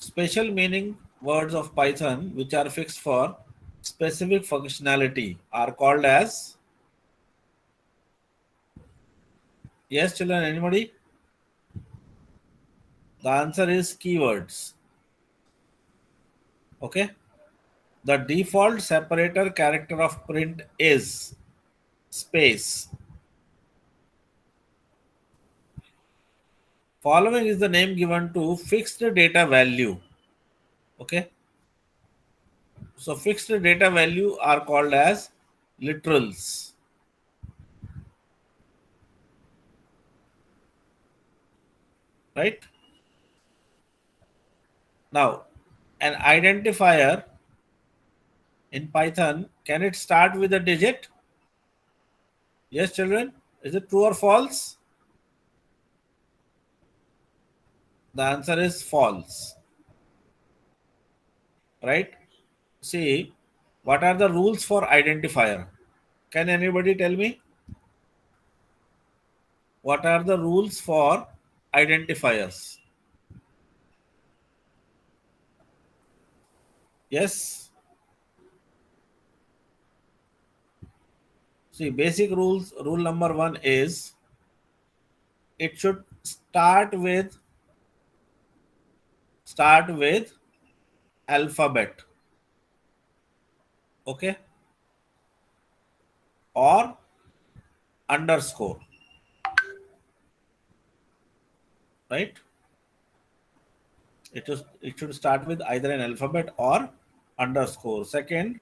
Special meaning words of Python which are fixed for specific functionality are called as, yes children, anybody? The answer is keywords. Okay. The default separator character of print is space. Following is the name given to fixed data value. Okay. So fixed data value are called as literals. Right. Now, an identifier in Python, can it start with a digit? Yes, children. Is it true or false? The answer is false. Right? See, what are the rules for identifier? Can anybody tell me? What are the rules for identifiers? Yes. See, basic rules. Rule number one is it should start with alphabet. Okay, or underscore. Right. It should start with either an alphabet or underscore. Second,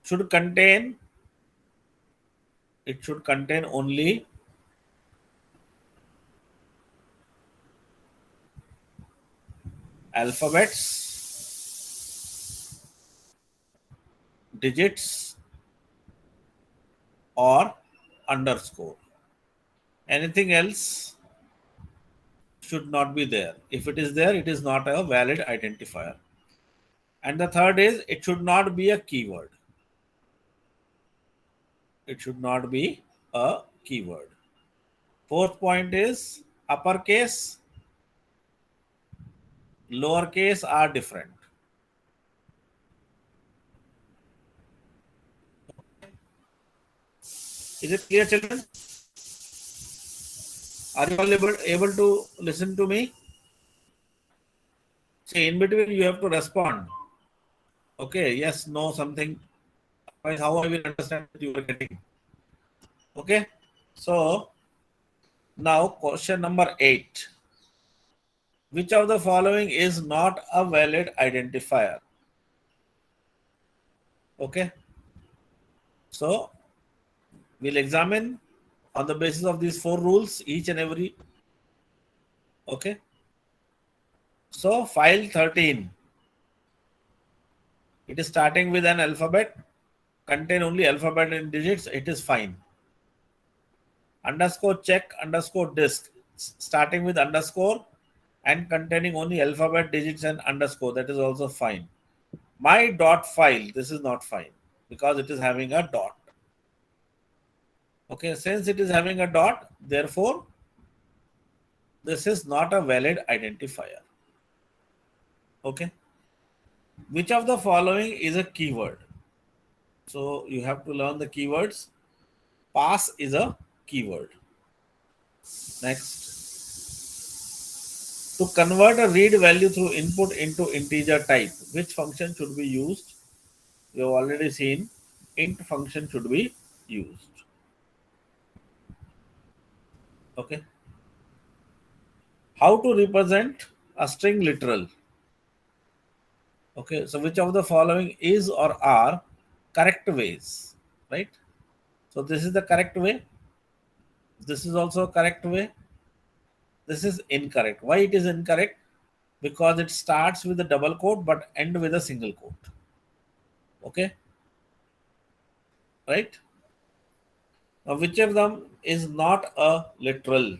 should contain it should contain only alphabets, digits, or underscore. Anything else should not be there. If it is there, it is not a valid identifier. And the third is it should not be a keyword. It should not be a keyword. Fourth point is uppercase, lowercase are different. Is it clear, children? Are you all able to listen to me? See, in between you have to respond. Okay, yes, no, something. Otherwise, how I will understand that you are getting? Okay, so now question number 8. Which of the following is not a valid identifier? Okay, so we'll examine on the basis of these 4 rules each and every. Okay, so file 13, it is starting with an alphabet, contain only alphabet and digits, it is fine. Underscore check underscore disk, starting with underscore and containing only alphabet, digits and underscore, that is also fine. My dot file, this is not fine because it is having a dot. Okay, since it is having a dot, therefore this is not a valid identifier. Okay, which of the following is a keyword? So you have to learn the keywords. Pass is a keyword. Next, to convert a read value through input into integer type, which function should be used? You have already seen int function should be used. Okay. How to represent a string literal? Okay, so which of the following is or are correct ways? Right. So this is the correct way. This is also a correct way. This is incorrect. Why it is incorrect? Because it starts with a double quote but end with a single quote. Okay. Right. Now, which of them is not a literal?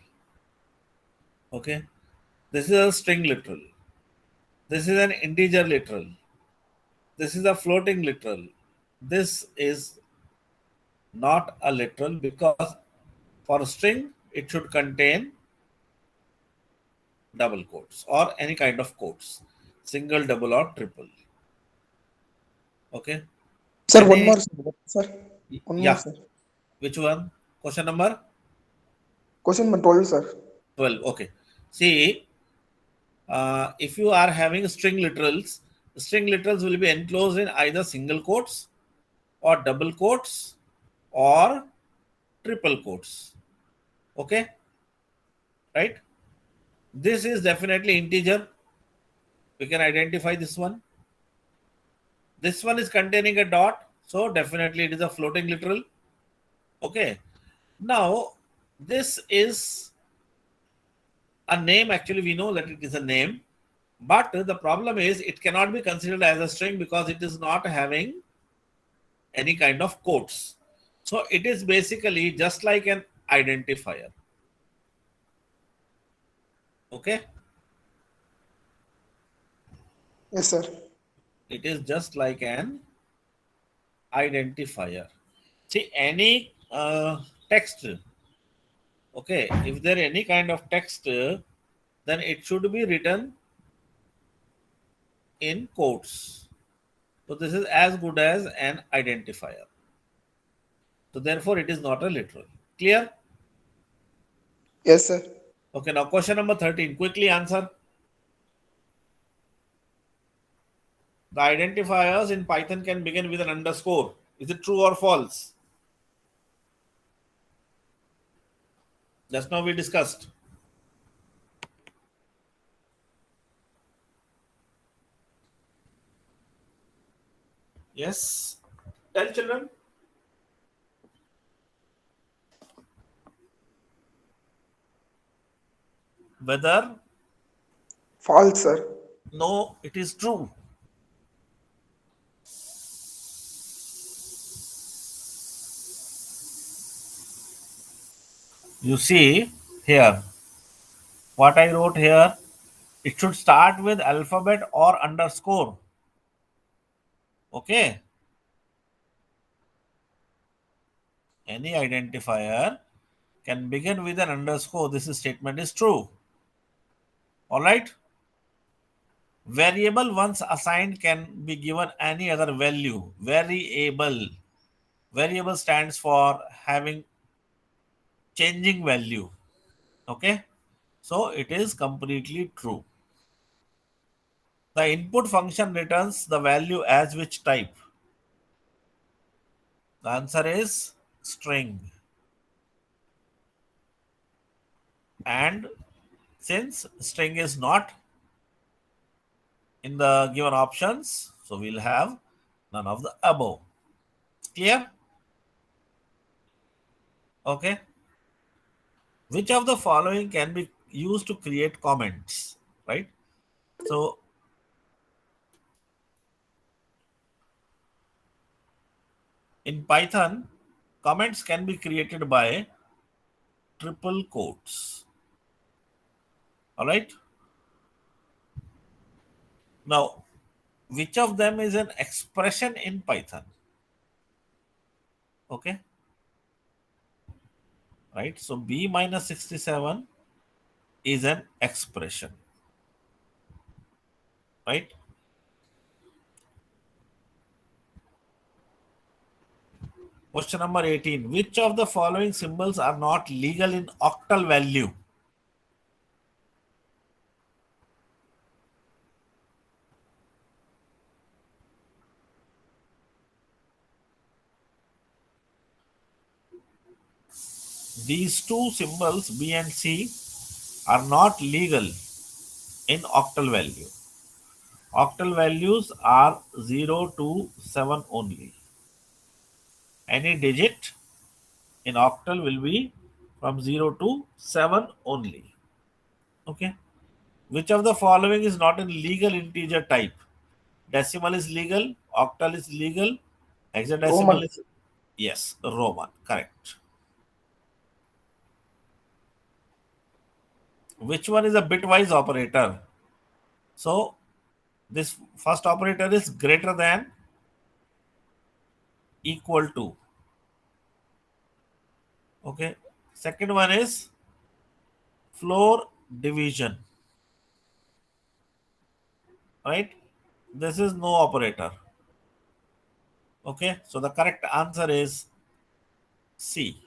Okay. This is a string literal. This is an integer literal. This is a floating literal. This is not a literal because for a string it should contain double quotes or any kind of quotes, single, double, or triple. Okay. Sir, one Any, more, sir. One more, yeah. sir. Which one? Question number Question number 12, sir. 12. Okay. See, if you are having string literals will be enclosed in either single quotes or double quotes or triple quotes. Okay, right? This is definitely integer. We can identify this one. This one is containing a dot, so definitely it is a floating literal. Okay. Now, this is a name. Actually, we know that it is a name, but the problem is it cannot be considered as a string because it is not having any kind of quotes. So it is basically just like an identifier. Okay, Yes, sir. it is just like an identifier. See, any text, okay, if there any kind of text, then it should be written in quotes. So this is as good as an identifier. So therefore, it is not a literal. Clear? Yes, sir. Okay, now question number 13. Quickly answer. The identifiers in Python can begin with an underscore. Is it true or false? Just now we discussed. Yes. Tell children. Whether False, sir. no, it is true. You see here what I wrote here. It should start with alphabet or underscore. Okay. Any identifier can begin with an underscore. This statement is true. All right. Variable once assigned can be given any other value. Variable. Variable stands for having changing value. Okay. So it is completely true. The input function returns the value as which type? The answer is string. And since string is not in the given options, so we'll have none of the above. Clear? Okay. Which of the following can be used to create comments? Right? So in Python, comments can be created by triple quotes. All right. Now, which of them is an expression in Python? Okay. Right. So b minus 67 is an expression. Right. Question number 18. Which of the following symbols are not legal in octal value? These two symbols, B and C, are not legal in octal value. Octal values are 0 to 7 only. Any digit in octal will be from 0 to 7 only. Okay. Which of the following is not a legal integer type? Decimal is legal, octal is legal, Roman. hexadecimal is, yes, Roman. Correct. Which one is a bitwise operator? So this first operator is greater than, equal to. Okay. Second one is floor division. right? This is no operator. Okay, so the correct answer is C.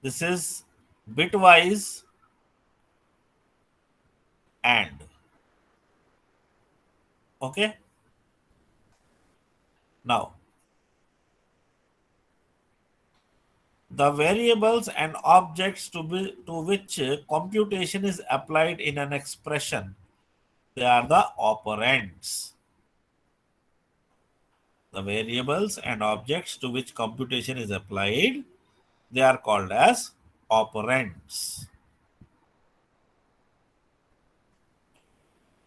This is bitwise AND. Okay, now the variables and objects to which computation is applied in an expression, they are the operands. The variables and objects to which computation is applied, they are called as operands.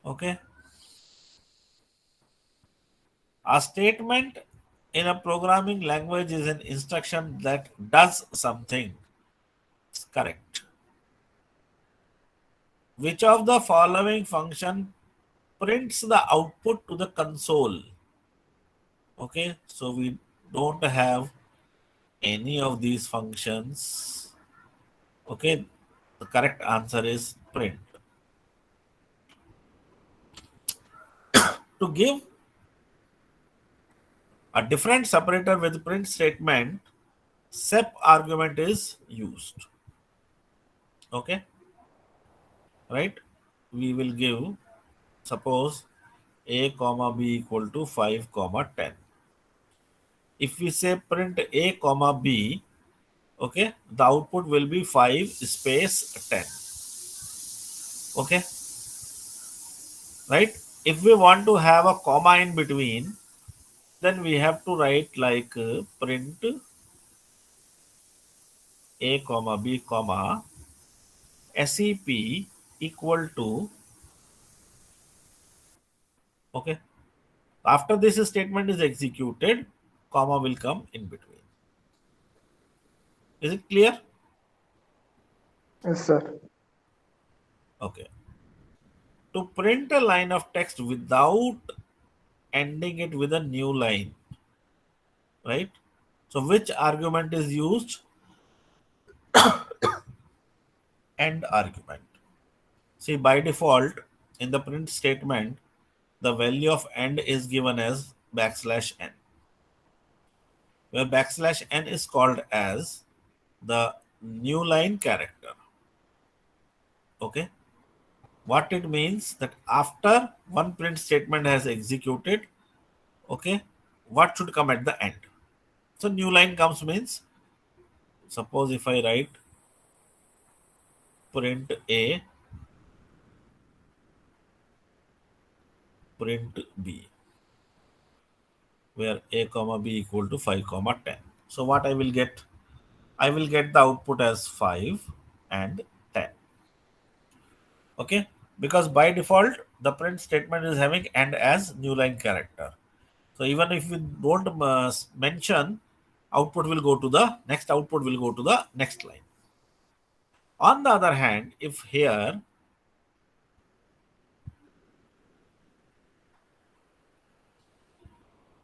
Okay. A statement in a programming language is an instruction that does something. It's correct. Which of the following function prints the output to the console? Okay, so we don't have any of these functions. Okay, the correct answer is print. To give a different separator with print statement, sep argument is used. Okay, right? We will give, suppose a comma b equal to 5 comma 10. If we say print a comma b, okay, the output will be 5 space 10. Okay, right? If we want to have a comma in between, then we have to write like print a comma b comma sep equal to, okay, after this statement is executed, comma will come in between. Is it clear? Yes, sir. Okay. To print a line of text without ending it with a new line, right? So which argument is used? End argument. See, by default, in the print statement, the value of end is given as backslash n, where backslash n is called as the new line character. Okay. What it means that after one print statement has executed, okay, what should come at the end? So new line comes means, suppose if I write print a, print b, where a comma b equal to 5 comma 10. So what I will get? I will get the output as 5 and 10. Okay, because by default the print statement is having and as new line character. So even if we don't mention, output will go to the next output will go to the next line. On the other hand, if here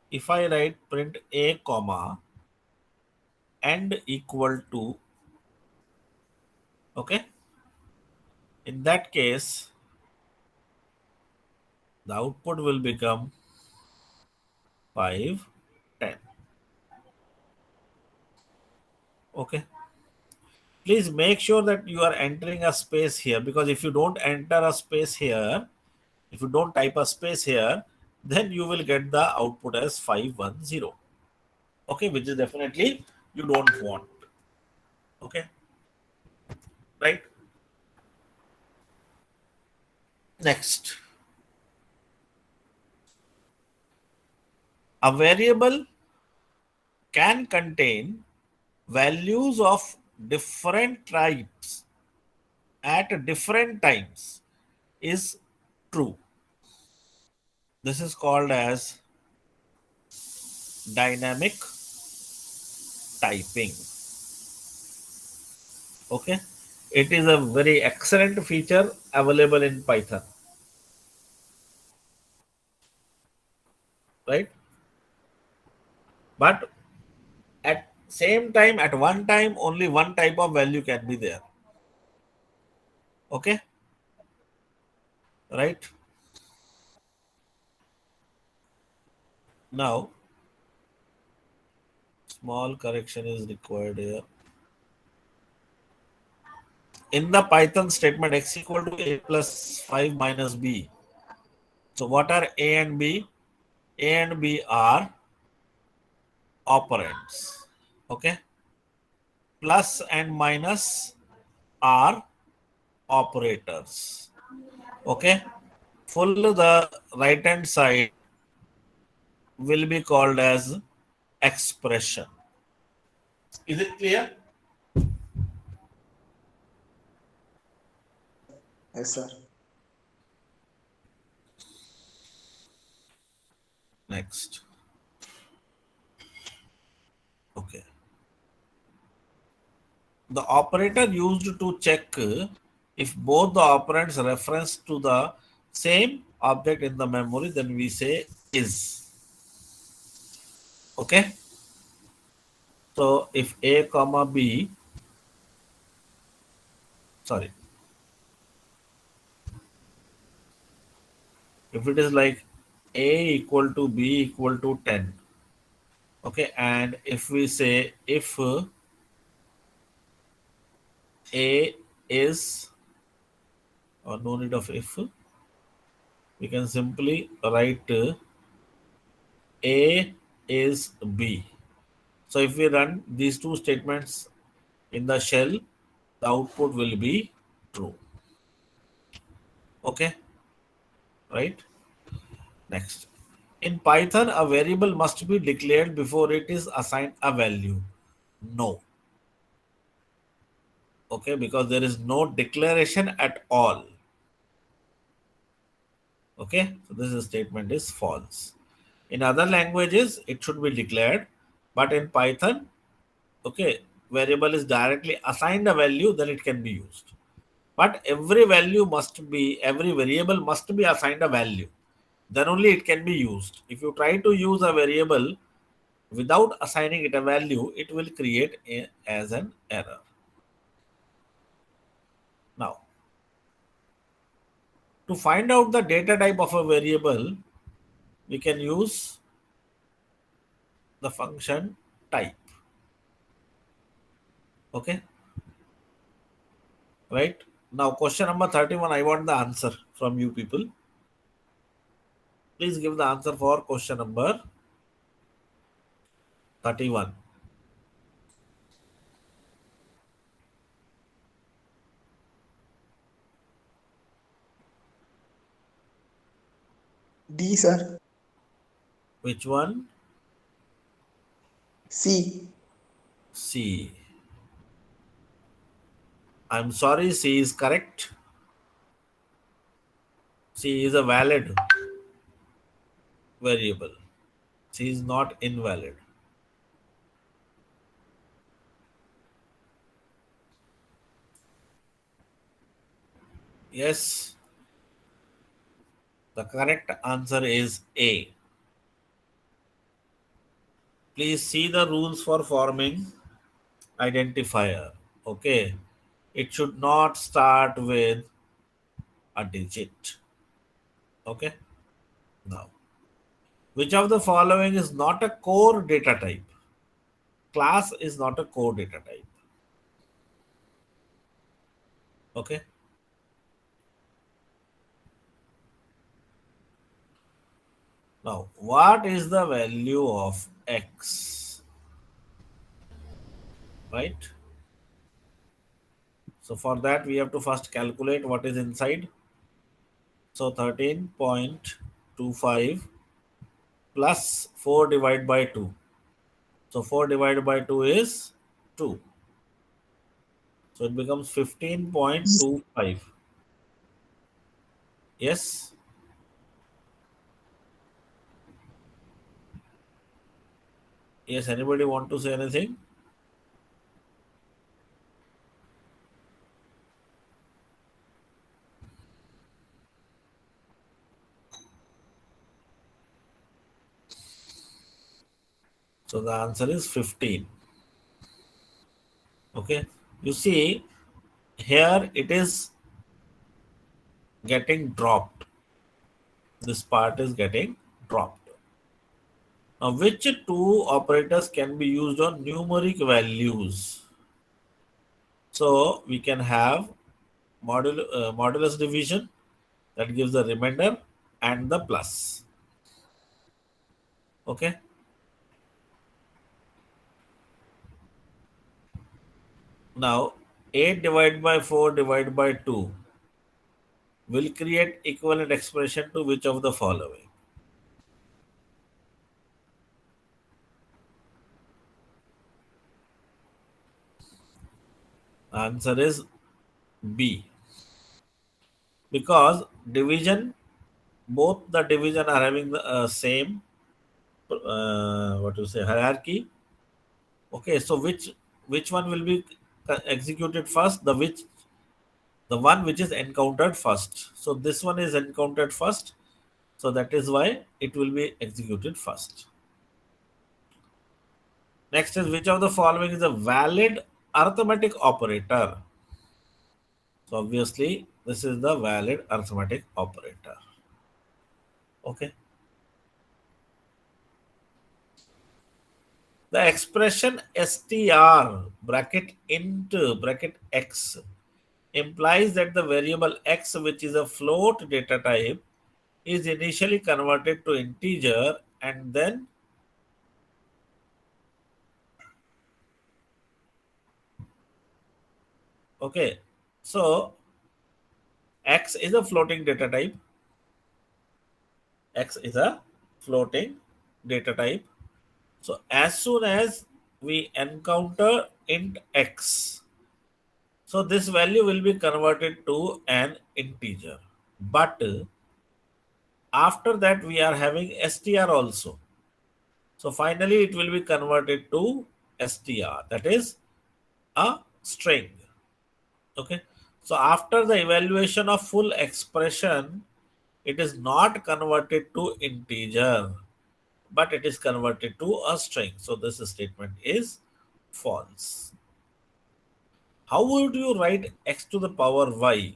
if I write print a comma and equal to, okay, in that case the output will become 5 10. Okay, please make sure that you are entering a space here, because if you don't enter a space here, if you don't type a space here, then you will get the output as 510. Okay, which is definitely you don't want. Okay, right? Next, a variable can contain values of different types at different times is true. This is called as dynamic typing. Okay, it is a very excellent feature available in Python, right? But at same time, at one time, only one type of value can be there. Okay, right? Now, small correction is required here. In the Python statement, x equal to a plus 5 minus b. So what are a and b? A and b are operands. Okay. Plus and minus are operators. Okay. Full the right hand side will be called as expression. Is it clear? Yes, sir. Next. Okay. The operator used to check if both the operands reference to the same object in the memory, then we say is. Okay. So if a comma b, sorry, if it is like a equal to b equal to 10, okay, and if we say if a is, or no need of if, we can simply write a is b. So if we run these two statements in the shell, the output will be true. Okay, right? Next. In Python, a variable must be declared before it is assigned a value. No. Okay, because there is no declaration at all. Okay, so this statement is false. In other languages, it should be declared, but in Python, okay, variable is directly assigned a value, then it can be used. But every variable must be assigned a value. Then only it can be used. If you try to use a variable without assigning it a value, it will create as an error. Now, to find out the data type of a variable, we can use the function type. Okay, right? Now, question number 31, I want the answer from you people. Please give the answer for question number 31. D, sir. Which one? C. C. I'm sorry, C is correct. C is a valid variable. C is not invalid. Yes, the correct answer is A. Please see the rules for forming identifier. Okay, it should not start with a digit. Okay, now, which of the following is not a core data type? Class is not a core data type. Okay, now, what is the value of x? Right? So, for that, we have to first calculate what is inside. So, 13.25 plus 4 divided by 2. So 4 divided by 2 is 2. So it becomes 15.25. Yes. Yes. Anybody want to say anything? So the answer is 15. Okay. You see, here it is getting dropped. This part is getting dropped. Now, which two operators can be used on numeric values? So we can have modulus division, that gives the remainder, and the plus. Okay. Now 8 divided by 4 divided by 2 will create equivalent expression to which of the following? Answer is B. Because division, both the division are having the same what to say, hierarchy. Okay, so which one will be executed first? The one which is encountered first. So this one is encountered first. So that is why it will be executed first. Next is, which of the following is a valid arithmetic operator? So obviously this is the valid arithmetic operator. Okay. The expression str bracket int bracket x implies that the variable x, which is a float data type, is initially converted to integer and then okay. So x is a floating data type. X is a floating data type. So as soon as we encounter int x, so this value will be converted to an integer. But after that we are having str also. So finally it will be converted to str, that is a string. Okay. So after the evaluation of full expression, it is not converted to integer, but it is converted to a string. So this statement is false. How would you write x to the power y?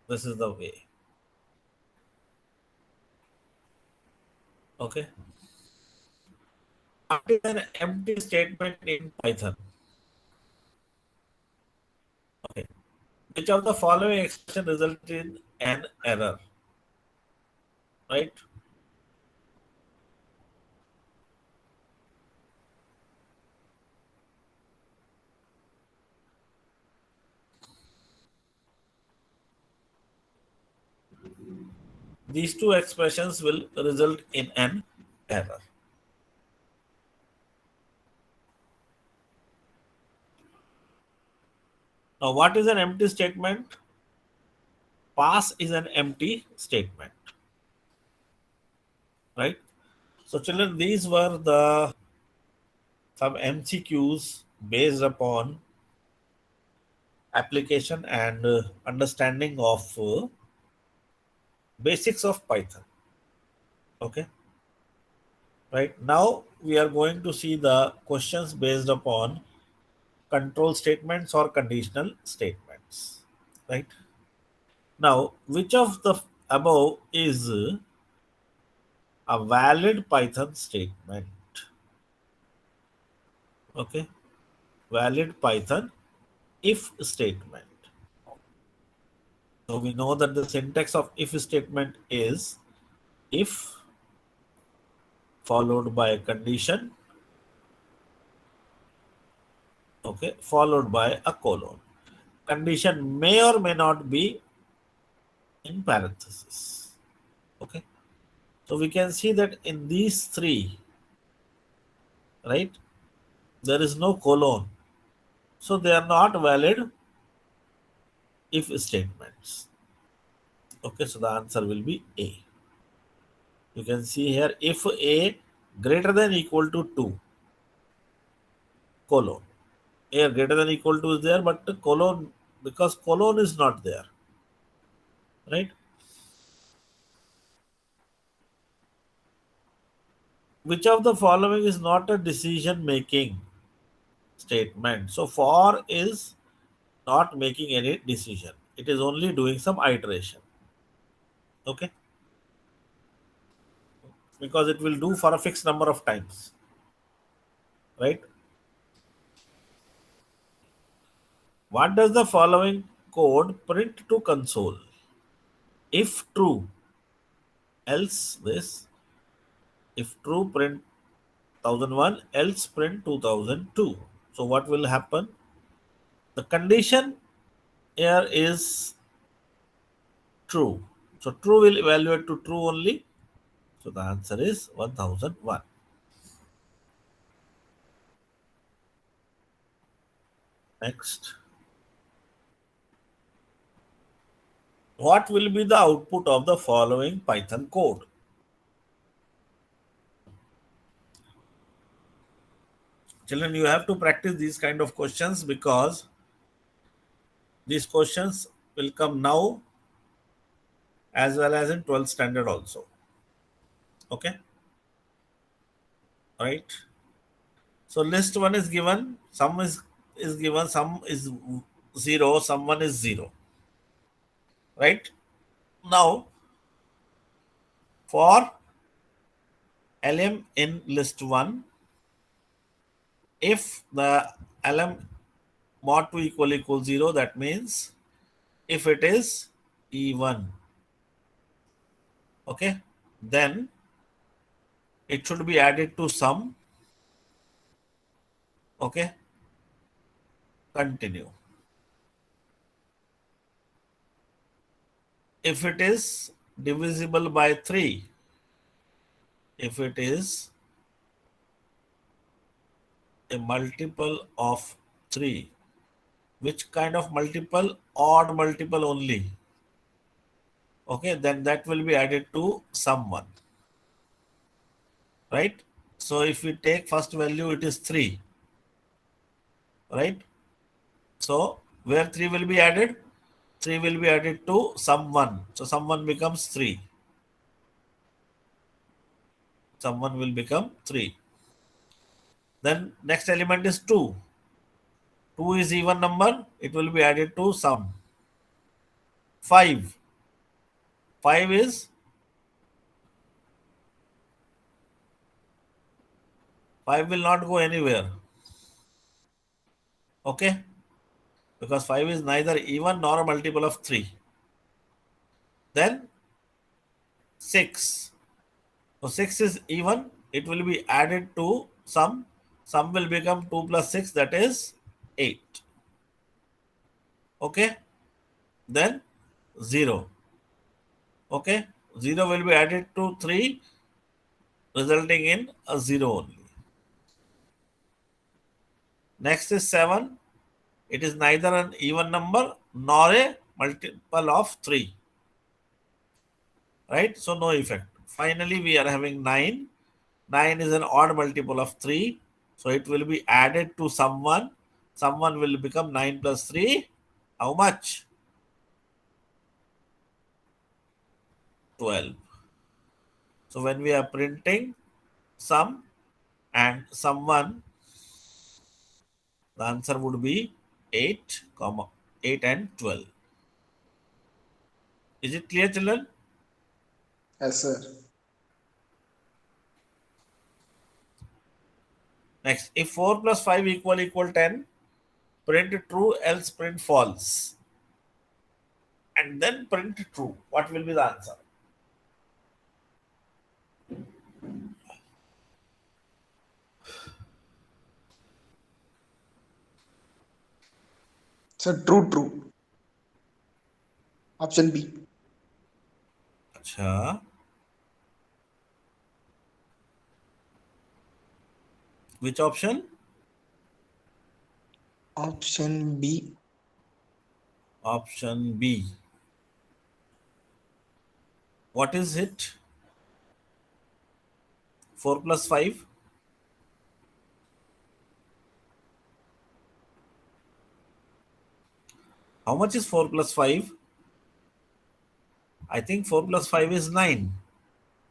This is the way. Okay. What is an empty statement in Python? Okay. Which of the following expression resulted in an error? Right? These two expressions will result in an error. Now, what is an empty statement? Pass is an empty statement. Right? So, children, these were the some MCQs based upon application and understanding of basics of Python. Okay. Right now we are going to see the questions based upon control statements or conditional statements. Right now, which of the above is a valid Python statement? Okay, valid Python if statement. So we know that the syntax of if statement is if followed by a condition, okay, followed by a colon. Condition may or may not be in parenthesis. Okay, so we can see that in these three, right, there is no colon, so they are not valid if statements. Okay, so the answer will be A. You can see here, if A greater than equal to 2, colon. A greater than equal to is there, but the colon, because colon is not there, right? Which of the following is not a decision making statement? So for is not making any decision, it is only doing some iteration. Okay. because it will do for a fixed number of times, right? What does the following code print to console? If true, else this. If true, print 1001, else print 2002. So what will happen? The condition here is true. So true will evaluate to true only. So the answer is 1001. Next. What will be the output of the following Python code? Children, you have to practice these kind of questions because these questions will come now as well as in 12th standard also. Okay. Right. So list one is given, sum is given, sum is 0, sum 1 is 0. Right. Now for LM in list 1, if the LM mod 2 equal 0, that means if it is E1, okay, then it should be added to sum. Okay, continue. If it is divisible by 3, if it is a multiple of 3, which kind of multiple? Odd multiple only. Okay, then that will be added to sum 1. Right? So if we take first value, it is 3. Right? So where 3 will be added? 3 will be added to sum 1. So sum 1 becomes 3. Sum 1 will become 3. Then next element is 2. 2 is even number. It will be added to sum. 5. 5 is 5 will not go anywhere. Okay? Because 5 is neither even nor a multiple of 3. Then 6. So 6 is even. It will be added to sum. Sum will become 2 plus 6, that is 8. Okay? Then 0. Okay? 0 will be added to 3, resulting in a 0 only. Next is 7. It is neither an even number nor a multiple of 3. Right? So no effect. Finally, we are having 9. 9 is an odd multiple of 3. So it will be added to sum 1. Sum 1 will become 9 plus 3. How much? 12. So when we are printing sum and sum 1, the answer would be 8, 8 and 12. Is it clear, children? Yes, sir. Next, if 4 plus 5 equal 10, print true, else print false. And then print true. What will be the answer? Sir, true. Option B. Acha. Which option? Option B. Option B. What is it? 4 plus 5? How much is 4 plus 5? I think 4 plus 5 is 9.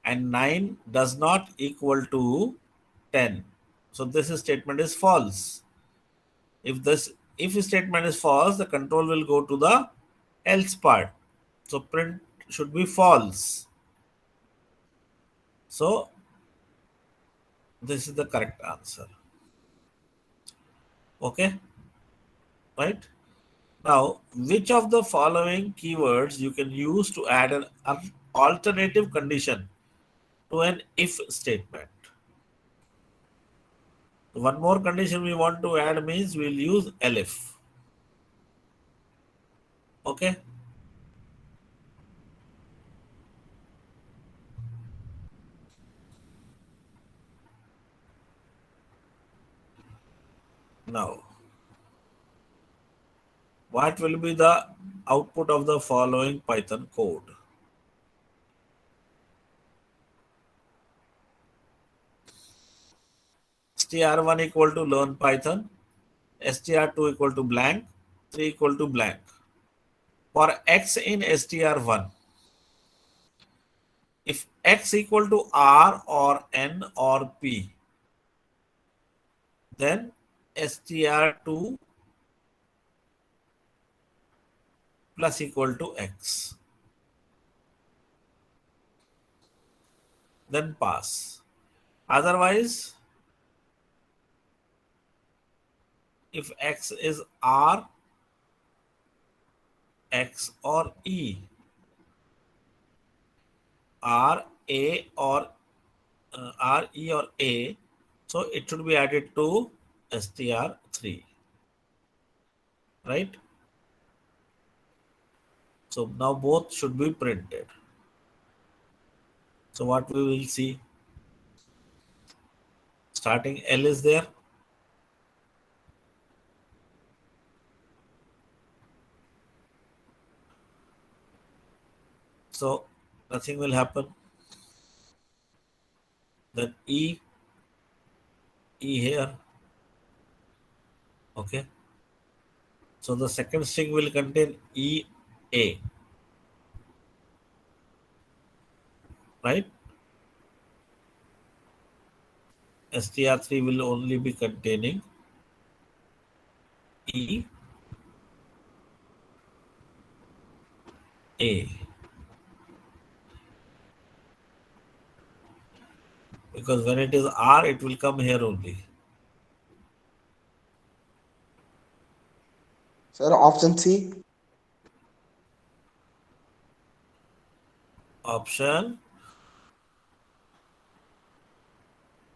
And 9 does not equal to 10. So this statement is false. If statement is false, the control will go to the else part. So print should be false. So This is the correct answer. Okay, right? Now, which of the following keywords you can use to add an alternative condition to an if statement? One more condition we want to add means we'll use elif. Okay. Now, what will be the output of the following Python code? str1 equal to learn Python, str2 equal to blank, 3 equal to blank. For x in str1, if x equal to r or n or p, then str2 plus equal to x, then pass. Otherwise, if x is r, x or e, r, a or r, e or a, so it should be added to str3, right? So now both should be printed. So what we will see, starting L is there. So nothing will happen. Then E here. Okay. So the second string will contain EA, right? str3 will only be containing EA. Because when it is R, it will come here only. Sir, option C. Option.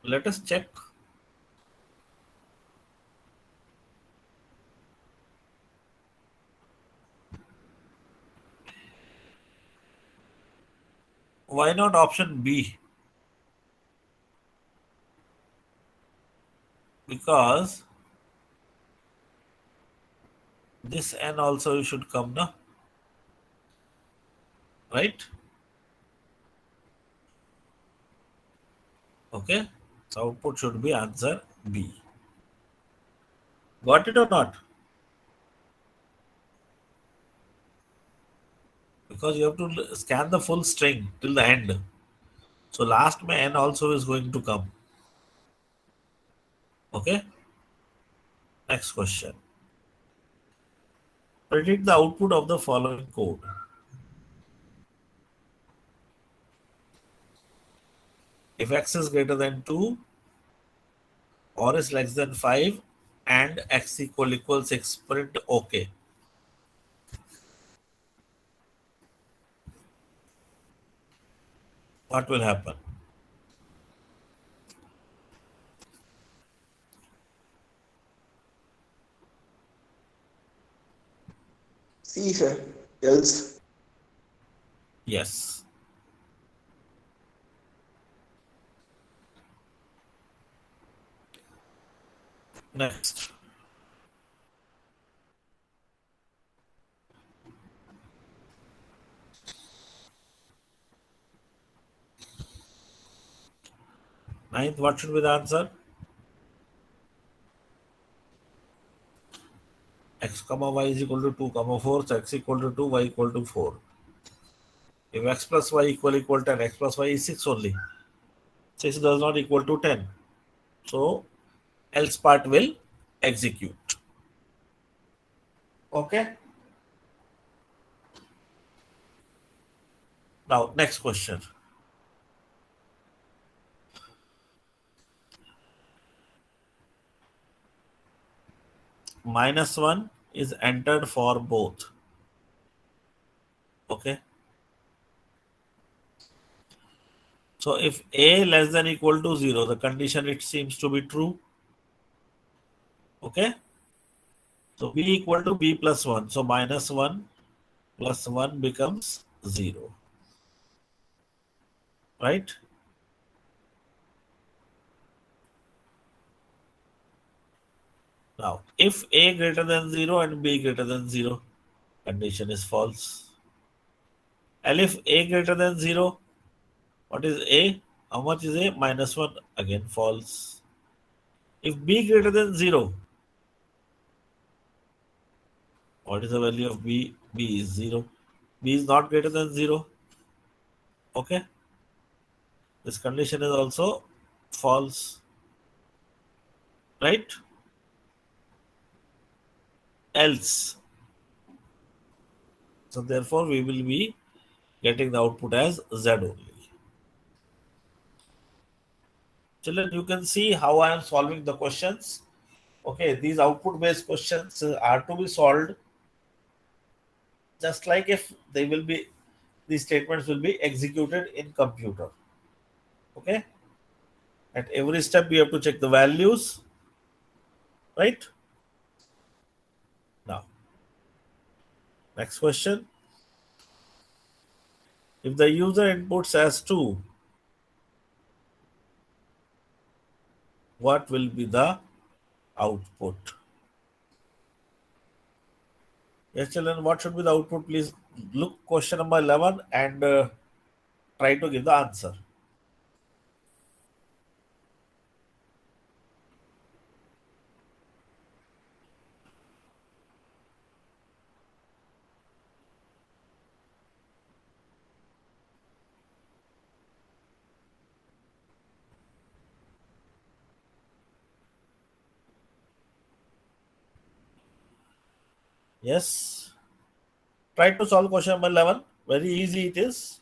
Let us check. Why not option B? Because this N also should come, no? Right? Okay. So output should be answer B. Got it or not? Because you have to scan the full string till the end. So last my N also is going to come. Okay. Next question. Predict the output of the following code. If x is greater than 2 or is less than 5 and x equals 6, print OK. What will happen? C, sir. Else. Yes. Next. Ninth, what should be the answer? X comma y is equal to 2 comma 4, so x equal to 2, y equal to 4. If x plus y equal 10, x plus y is 6 only. 6 does not equal to 10. So else part will execute. Okay. Now next question. -1 is entered for both. Okay. So if a less than equal to 0, the condition it seems to be true. Okay. So b equal to b plus 1. So -1 plus 1 becomes 0. Right? Now, if a greater than 0 and b greater than 0, condition is false. And if a greater than 0, what is a? How much is a? -1, again false. If b greater than 0, what is the value of b? B is 0. B is not greater than 0. Okay. This condition is also false. Right? Else. So therefore, we will be getting the output as Z only. Children, you can see how I am solving the questions. Okay, these output based questions are to be solved just like if they will be, these statements will be executed in computer. Okay, at every step you have to check the values, right? Now, next question. If the user inputs as 2, what will be the output? Yes, children, what should be the output? Please look question number 11 and try to give the answer. Yes. Try to solve question number 11. Very easy it is.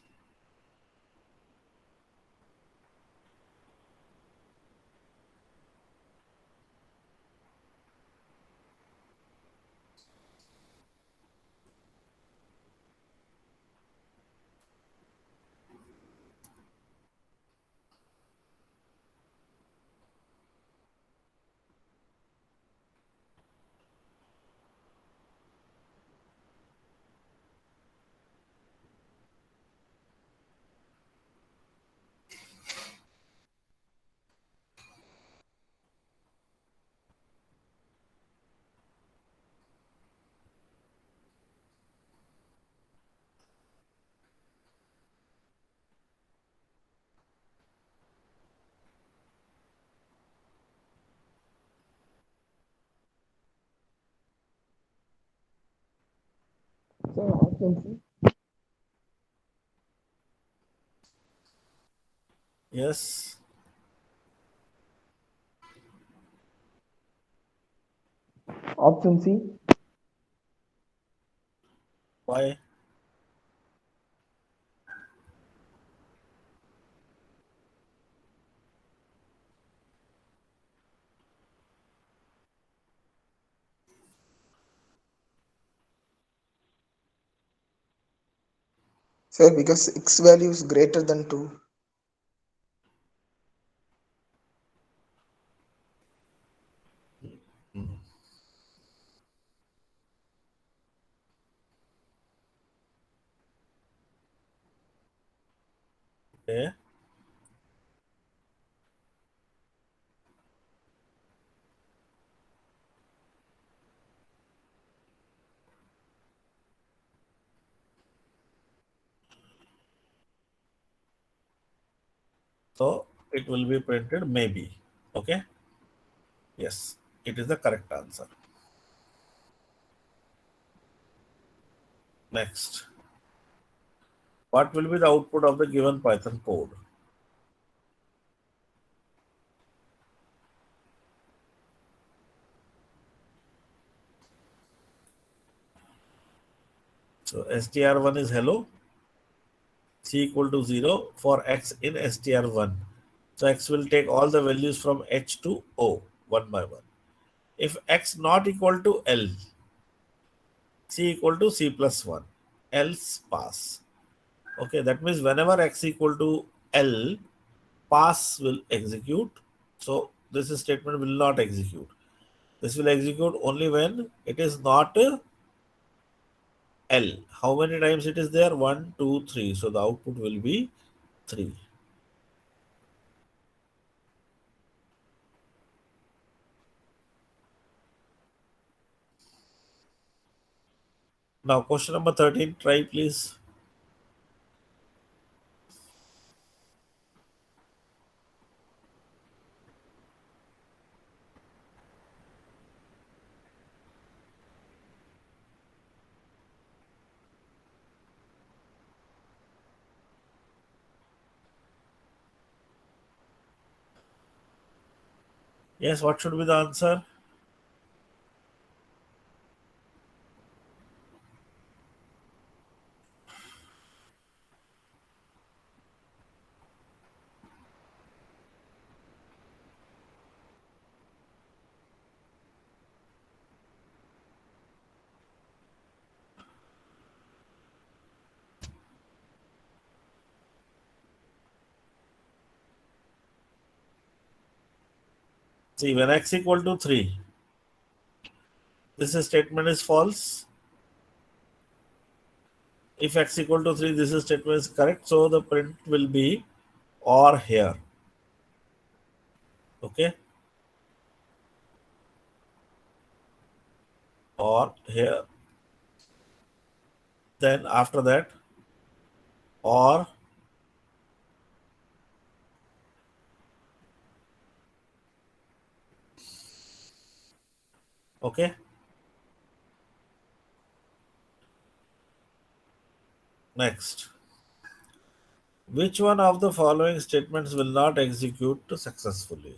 So option C. Yes. Option C. Why? Sir, because X value is greater than 2. Okay. So it will be printed maybe. Okay. Yes. It is the correct answer. Next. What will be the output of the given Python code? So str1 is hello. C equal to 0 for x in str1. So x will take all the values from h to o one by one. If x not equal to L, C equal to C plus 1, else pass. Okay, that means whenever x equal to L, pass will execute. So this statement will not execute. This will execute only when it is not L. How many times it is there? 1, 2, 3. So the output will be 3. Now question number 13, try please. Yes, what should be the answer? See, when x equal to 3, this statement is false. If x equal to 3, this statement is correct. So the print will be or here. Okay. Or here. Then after that, or okay. Next. Which one of the following statements will not execute successfully?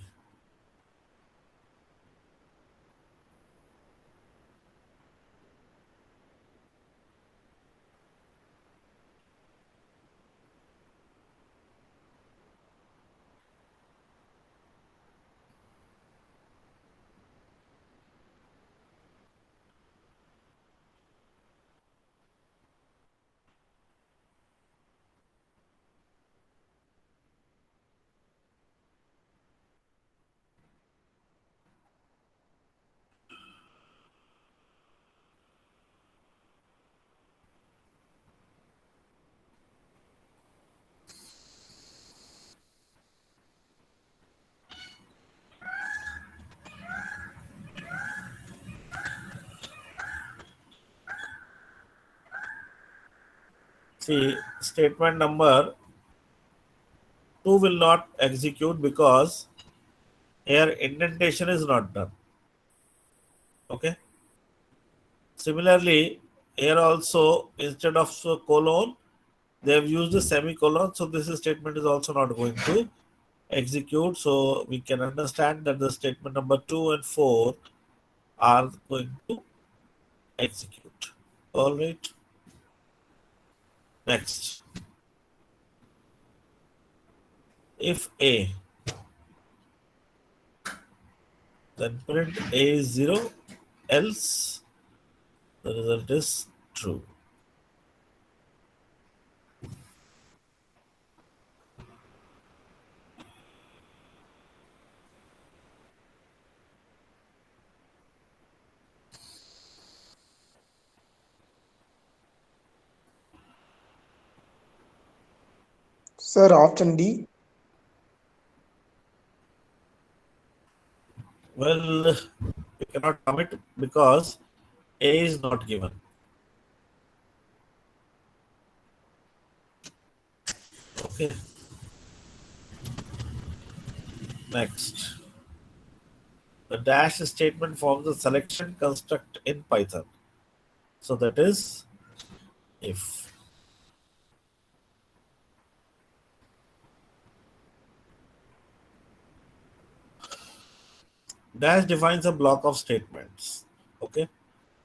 See, statement number 2 will not execute because here indentation is not done. Okay. Similarly, here also instead of colon, they have used a semicolon. So this statement is also not going to execute. So we can understand that the statement number 2 and 4 are going to execute. All right. Next. If A, then print A is 0, else the result is true. Sir, option D. Well, we cannot commit because A is not given. Okay. Next. The dash statement forms a selection construct in Python. So that is if. Dash defines a block of statements. Okay.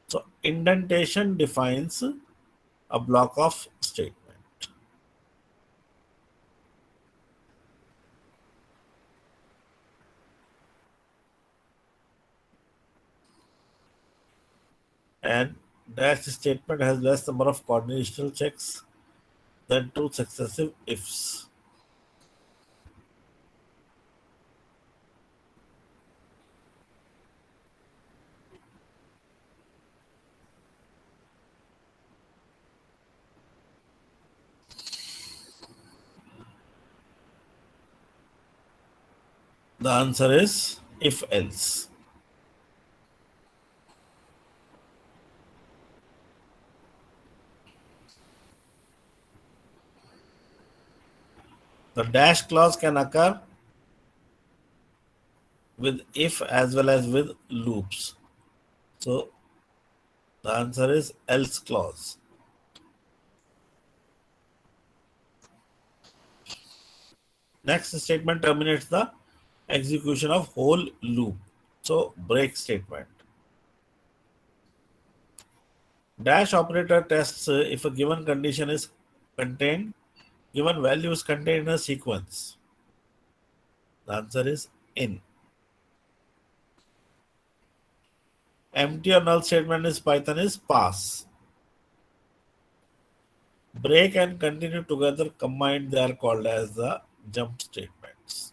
So indentation defines a block of statement. and dash statement has less number of conditional checks than two successive ifs. The answer is if else. The dash clause can occur with if as well as with loops. So the answer is else clause. Next statement terminates the execution of whole loop. So break statement. Dash operator tests if a given condition is contained, given value is contained in a sequence. The answer is in. Empty or null statement is Python is pass. Break and continue together combined, they are called as the jump statements.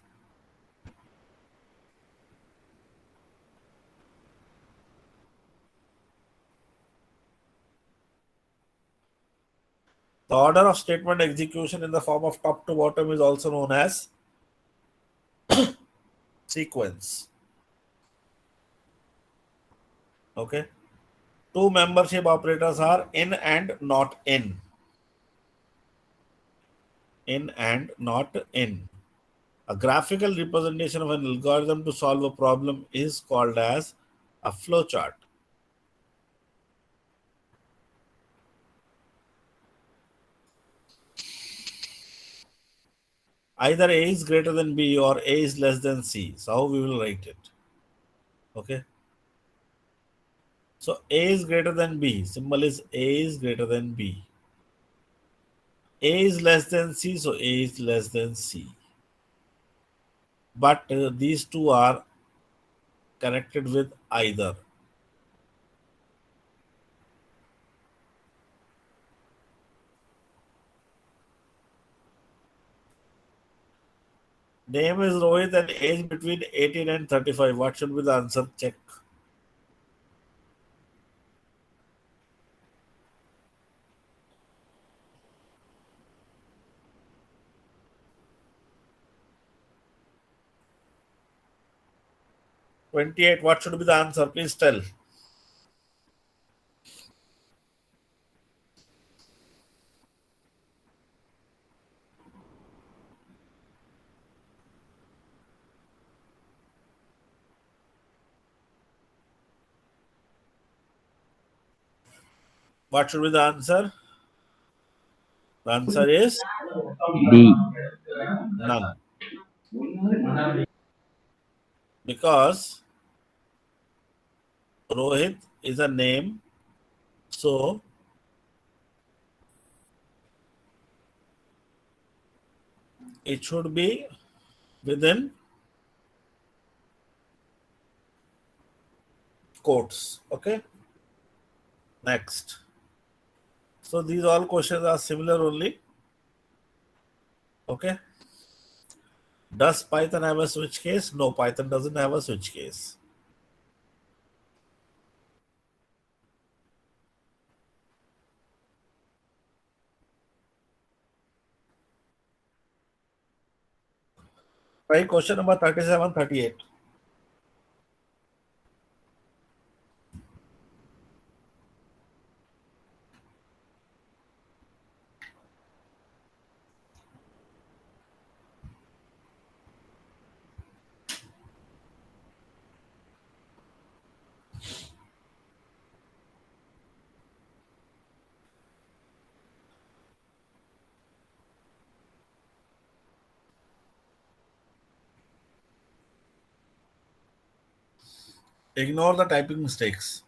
The order of statement execution in the form of top to bottom is also known as sequence. Okay. Two membership operators are in and not in. In and not in. A graphical representation of an algorithm to solve a problem is called as a flowchart. Either A is greater than B or A is less than C. So how we will write it? Okay. So A is greater than B. Symbol is A is greater than B. A is less than C, so A is less than C. But these two are connected with either. Name is Rohit and age between 18 and 35. What should be the answer? Check. $28. What should be the answer? Please tell. What should be the answer? The answer is D. none. Because Rohit is a name, so it should be within quotes. Okay. Next. So these all questions are similar only. Okay. Does Python have a switch case? No, Python doesn't have a switch case. Try question number 37, 38. Ignore the typing mistakes.